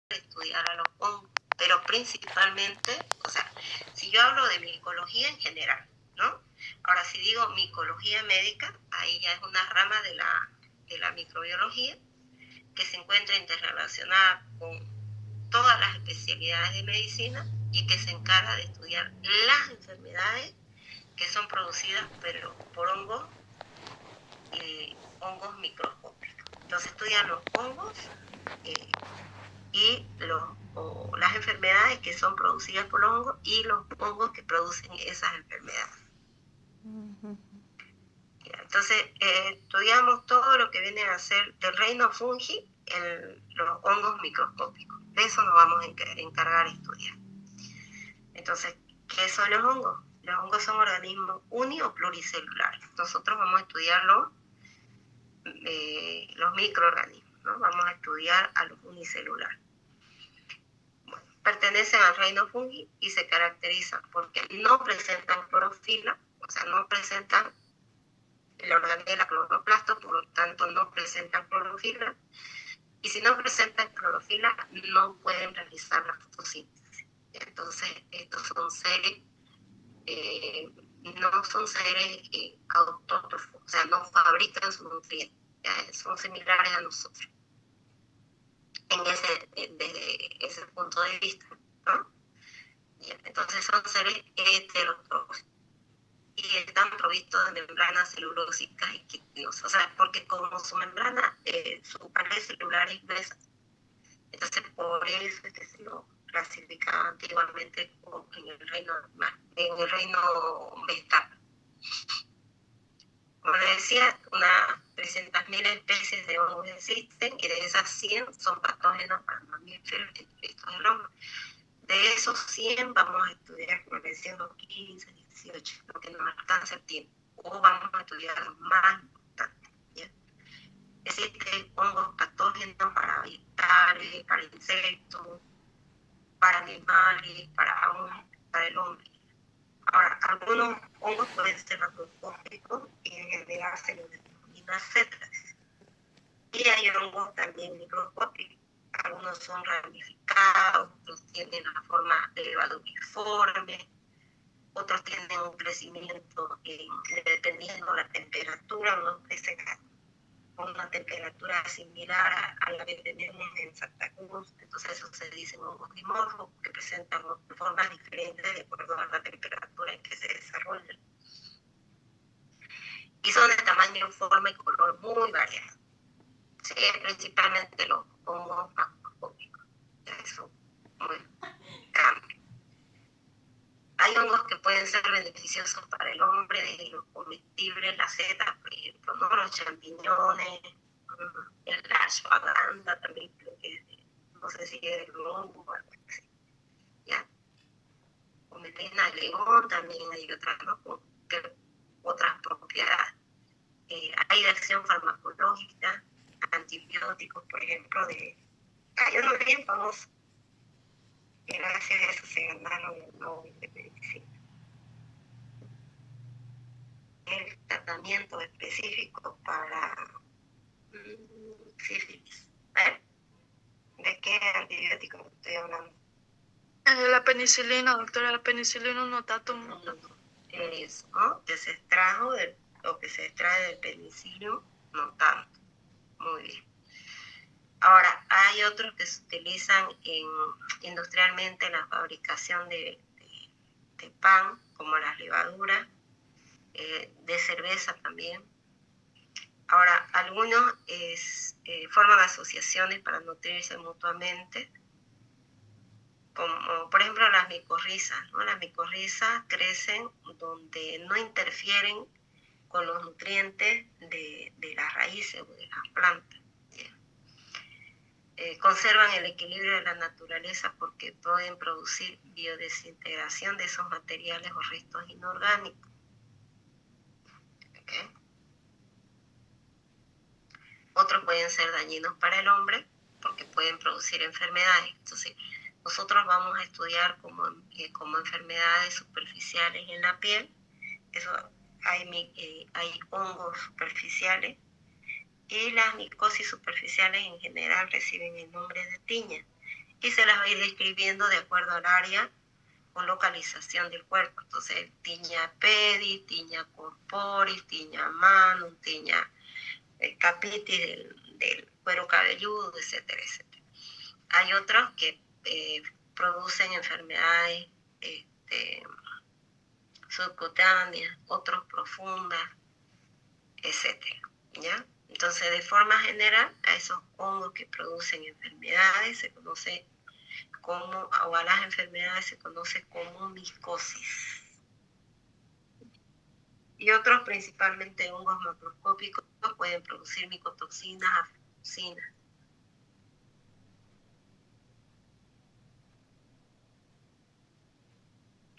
estudiar a los hongos, pero principalmente, o sea, si yo hablo de micología en general, ¿no? Ahora, si digo micología médica, ahí ya es una rama de la microbiología que se encuentra interrelacionada con todas las especialidades de medicina y que se encarga de estudiar las enfermedades que son producidas por hongos microscópicos. Entonces estudian los hongos y las enfermedades que son producidas por los hongos y los hongos que producen esas enfermedades. Entonces estudiamos todo lo que viene a ser del reino fungi, los hongos microscópicos. De eso nos vamos a encargar de estudiar. Entonces, ¿qué son los hongos? Los hongos son organismos uni o pluricelulares. Nosotros vamos a estudiar los microorganismos, ¿no? Vamos a estudiar a los unicelulares. Bueno, pertenecen al reino fungi y se caracterizan porque no presentan clorofila, o sea, no presentan el organela cloroplasto, por lo tanto no presentan clorofila, y si no presentan clorofila no pueden realizar la fotosíntesis. Entonces estos son seres, no son seres autótrofos, o sea, no fabrican sus nutrientes, son similares a nosotros desde ese punto de vista, ¿no? Entonces son seres heterótrofos y están provistos de membranas celulósicas y quitinosas, o sea, porque como su membrana, su pared celular es gruesa, entonces por eso es que se lo clasificaba antiguamente en el reino vegetal. Como les decía, unas 300.000 especies de hongos existen y de esas 100 son patógenos para mamíferos, entre estos el hombre. De esos 100 vamos a estudiar, como les decía, los 15, 18, lo que nos alcanza el tiempo. O vamos a estudiar los más importantes. ¿Ya? Existen hongos patógenos para vegetales, para insectos, para animales, para el hombre. Ahora, algunos hongos pueden ser macroscópicos y en general se los denomina cetras. Y hay hongos también microscópicos. Algunos son ramificados, otros tienen la forma de levaduriforme, otros tienen un crecimiento dependiendo de la temperatura, unos crecen con una temperatura similar a la que tenemos en Santa Cruz. Entonces eso se dice hongos dimorfos, que presentan formas diferentes de acuerdo a la temperatura en que se desarrollan. Y son de tamaño, forma y color muy variados. Sí, principalmente los hongos macroscópicos. Eso muy amplio. Hay hongos que pueden ser beneficiosos para el hombre, desde los comestibles, las setas, por ejemplo, ¿no? Los champiñones, la ashwagandha también, creo que es no sé si es el hongo o algo así. ¿Ya? Cometina de león también hay otras, ¿no? Otras propiedades. Hay de acción farmacológica, antibióticos, por ejemplo, hay uno bien famoso, que gracias a eso se ganaron el Nobel de Medicina. El tratamiento específico para sífilis. ¿De qué antibiótico estoy hablando? La penicilina, doctora, la penicilina notatum. Eso, ¿no? Que se extrajo lo que se extrae del penicilio, no tanto. Muy bien. Ahora, hay otros que se utilizan industrialmente en la fabricación de pan, como las levaduras, de cerveza también. Ahora, algunos forman asociaciones para nutrirse mutuamente, como por ejemplo las micorrizas, ¿no? Las micorrizas crecen donde no interfieren con los nutrientes de las raíces o de las plantas. Conservan el equilibrio de la naturaleza porque pueden producir biodesintegración de esos materiales o restos inorgánicos. ¿Okay? Otros pueden ser dañinos para el hombre porque pueden producir enfermedades. Entonces, nosotros vamos a estudiar como enfermedades superficiales en la piel. Eso hay hongos superficiales y las micosis superficiales en general reciben el nombre de tiña. y se las va a ir describiendo de acuerdo al área o localización del cuerpo. Entonces, tiña pedis, tiña corporis, tiña manum, tiña capitis del cuero cabelludo, etcétera, etcétera. Hay otros que producen enfermedades subcutáneas, otros profundas, etcétera, ¿ya? Entonces, de forma general, a esos hongos que producen enfermedades se conoce como, o a las enfermedades se conoce como micosis. Y otros, principalmente hongos macroscópicos, pueden producir micotoxinas, aflatoxinas.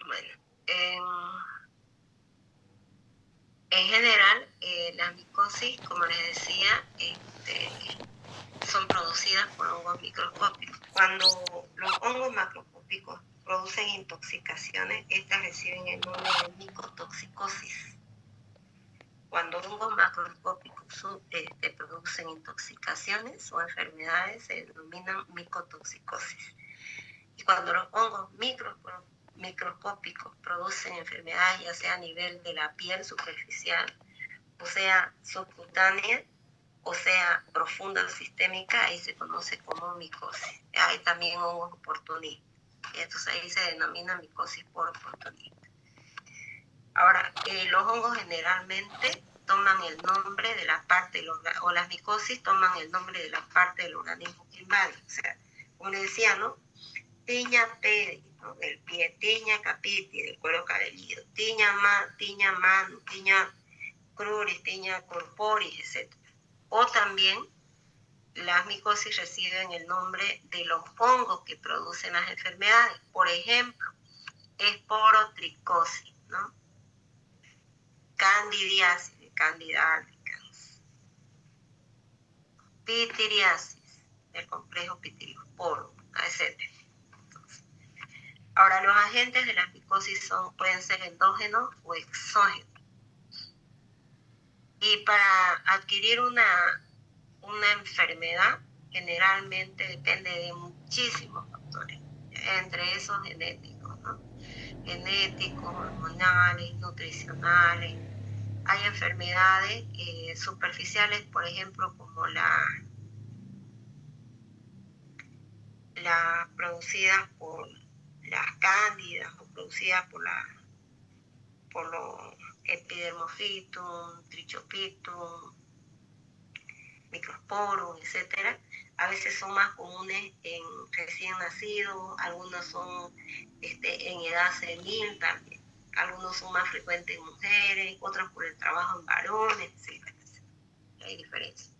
Bueno, en general, las micosis, como les decía, son producidas por hongos microscópicos. Cuando los hongos macroscópicos producen intoxicaciones, estas reciben el nombre de micotoxicosis. Cuando hongos macroscópicos producen intoxicaciones o enfermedades, se denominan micotoxicosis. Y cuando los hongos microscópicos producen enfermedades, ya sea a nivel de la piel superficial, o sea, subcutánea, o sea, profunda o sistémica, ahí se conoce como micosis. Hay también hongos oportunistas, y entonces ahí se denomina micosis por oportunismo. Ahora, los hongos generalmente toman el nombre de la parte del organismo, o las micosis toman el nombre de la parte del organismo que invaden. O sea, como les decía, ¿no? Tiña pedis, ¿no? Del pie, tiña capitis, del cuero cabelludo, tiña manu, tiña cruris, tiña corporis, etc. O también las micosis reciben el nombre de los hongos que producen las enfermedades. Por ejemplo, esporotricosis, ¿no? Candidiasis, de Candida albicans. Pitiriasis, del complejo pitirioporo, etc. Ahora, los agentes de la micosis pueden ser endógenos o exógenos. Y para adquirir una enfermedad, generalmente depende de muchísimos factores, entre esos genéticos, ¿no? Genéticos, hormonales, nutricionales. Hay enfermedades superficiales, por ejemplo, como las producidas por las cándidas o producidas por los epidermofitum, trichopitum, microsporum, etcétera. A veces son más comunes en recién nacidos, algunos son en edad senil también, algunos son más frecuentes en mujeres, otros por el trabajo en varones, etcétera. Hay diferencias.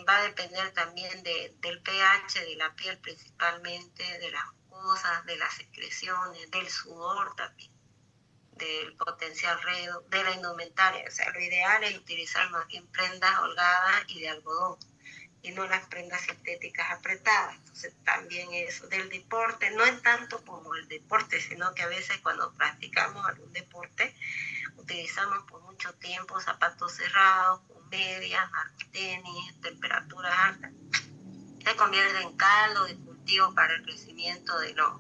Va a depender también del pH de la piel, principalmente de las mucosas, de las secreciones, del sudor también, del potencial redo, de la indumentaria. O sea, lo ideal es utilizar más bien prendas holgadas y de algodón, y no las prendas sintéticas apretadas. Entonces también eso del deporte, no es tanto como el deporte, sino que a veces cuando practicamos algún deporte, utilizamos por mucho tiempo zapatos cerrados, con medias, tenis, temperaturas altas. Se convierte en caldo de cultivo para el crecimiento de los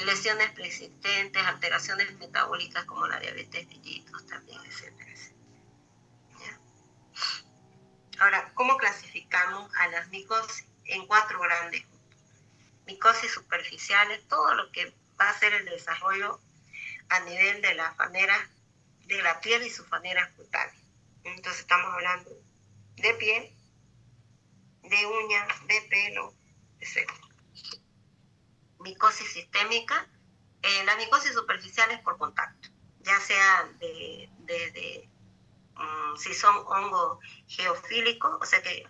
lesiones persistentes, alteraciones metabólicas como la diabetes mellitus también, etcétera, etcétera. Ahora, ¿cómo clasificamos a las micosis? En 4 grandes grupos. Micosis superficiales, todo lo que va a ser el desarrollo a nivel de la piel y sus faneras cutáneas. Entonces estamos hablando de piel, de uñas, de pelo, etc. Micosis sistémica. La micosis superficial es por contacto, ya sea si son hongos geofílicos, o sea que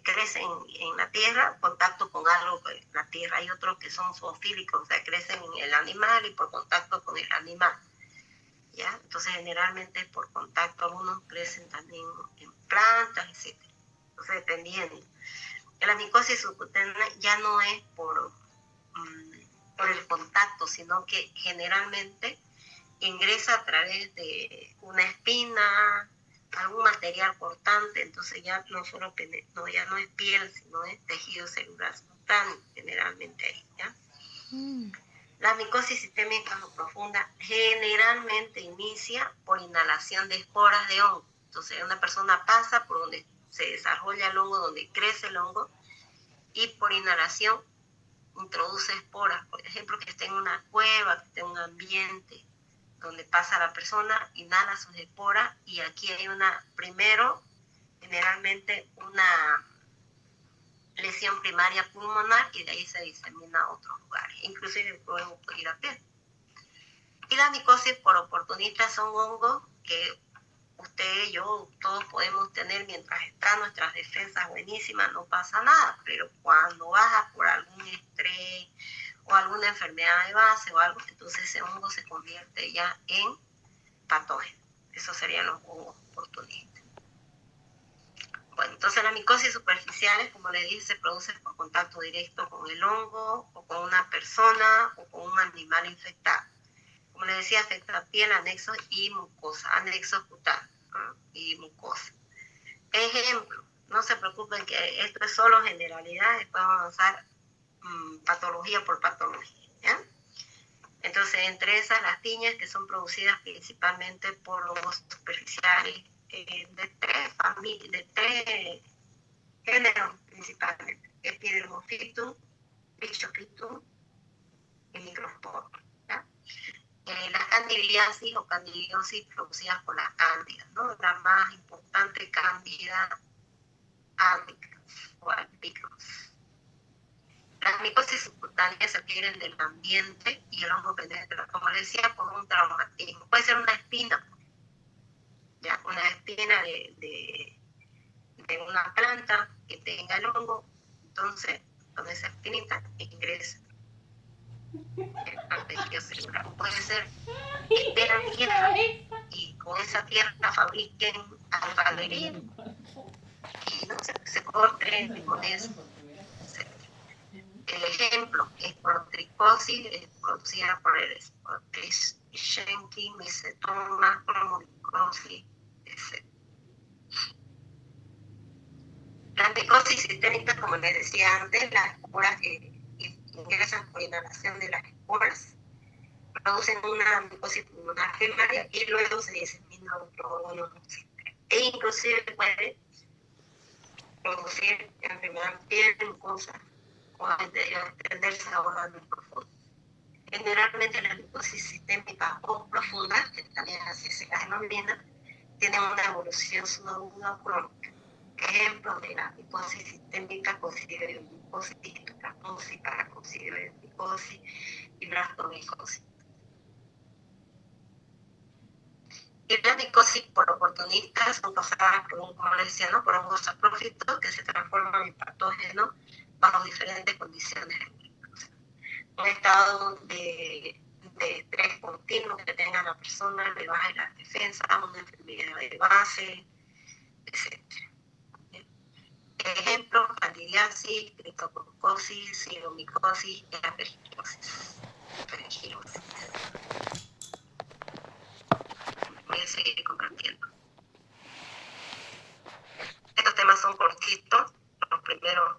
crecen en la tierra, contacto con algo en la tierra. Hay otros que son zoofílicos, o sea, crecen en el animal y por contacto con el animal. ¿Ya? Entonces generalmente por contacto, algunos crecen también en plantas, etc. Entonces dependiendo. La micosis subcutánea ya no es por el contacto, sino que generalmente ingresa a través de una espina, algún material cortante, entonces ya no solo ya no es piel, sino es tejido celular, están generalmente ahí, ¿ya? La micosis sistémica o profunda generalmente inicia por inhalación de esporas de hongo. Entonces, una persona pasa por donde se desarrolla el hongo, donde crece el hongo, y por inhalación introduce esporas. Por ejemplo, que esté en una cueva, que esté en un ambiente donde pasa la persona, inhala sus esporas, y aquí hay primero, generalmente una lesión primaria pulmonar, y de ahí se disemina a otros lugares, inclusive luego puede ir a pie. Y la micosis por oportunista son hongos que usted, yo, todos podemos tener mientras están nuestras defensas buenísimas, no pasa nada, pero cuando baja por algún estrés o alguna enfermedad de base o algo, entonces ese hongo se convierte ya en patógeno. Esos serían los hongos oportunistas. Bueno, entonces la micosis superficial, como le dije, se produce por contacto directo con el hongo o con una persona o con un animal infectado. Como les decía, afecta piel, anexos y mucosa, anexos cutáneos y mucosa. Ejemplo, no se preocupen que esto es solo generalidad, después vamos a avanzar patología por patología, ¿ya? Entonces, entre esas, las tiñas que son producidas principalmente por hongos superficiales de tres géneros principalmente: Epidermophytum, Bichophytum y Microsporum. Las candidiasis o candidiosis producidas por las cándidas, ¿no? La más importante, Candida albicans o albicans. Las micosis subcutáneas se adquieren del ambiente y el hongo penetra, como les decía, por un traumatismo. Puede ser una espina, ya, una espina de una planta que tenga el hongo, entonces con esa espinita ingresa al tejido celular. Puede ser que tengan tierra y con esa tierra fabriquen alfadería y no se corten con eso, etc. El ejemplo es protricosis, es producida por el Schenki, Mycetoma, cromonicosis, etc. La micosis sistémica, como les decía antes, las esporas ingresan por inhalación de las esporas, producen una micosis pulmonar primaria y luego se disemina a otro órgano, e inclusive puede producir enfermedad piel, mucosa o extenderse a órganos profundos. Generalmente la micosis sistémica o profunda, que también así se la denomina, tiene una evolución subaguda o crónica. Ejemplos de la micosis sistémica: cocidomicosis, histoplasmosis, paracocidomicosis y blastomicosis. Y las micosis por oportunistas son causadas por como les decía, ¿no? Por hongos saprófitos que se transforman en patógenos bajo diferentes condiciones. Un estado de estrés continuo que tenga la persona, le baja las defensas, una enfermedad de base, etc. Ejemplo: candidiasis, criptococosis, pseudomicosis y aspergilosis. Voy a seguir compartiendo. Estos temas son cortitos, los primeros